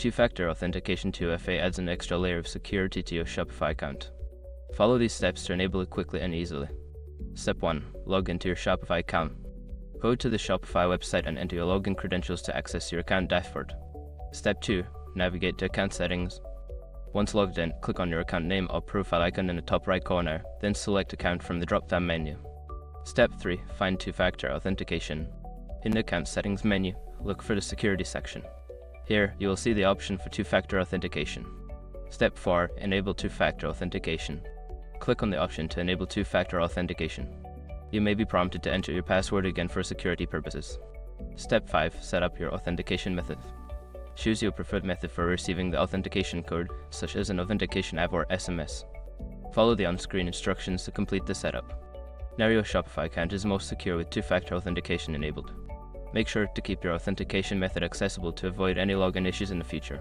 Two-factor authentication 2FA adds an extra layer of security to your Shopify account. Follow these steps to enable it quickly and easily. Step 1. Log into your Shopify account. Go to the Shopify website and enter your login credentials to access your account dashboard. Step 2. Navigate to account settings. Once logged in, click on your account name or profile icon in the top right corner, then select account from the drop-down menu. Step 3. Find two-factor authentication. In the account settings menu, look for the security section. Here, you will see the option for two-factor authentication. Step 4. Enable two-factor authentication. Click on the option to enable two-factor authentication. You may be prompted to enter your password again for security purposes. Step 5. Set up your authentication method. Choose your preferred method for receiving the authentication code, such as an authentication app or SMS. Follow the on-screen instructions to complete the setup. Now your Shopify account is most secure with two-factor authentication enabled. Make sure to keep your authentication method accessible to avoid any login issues in the future.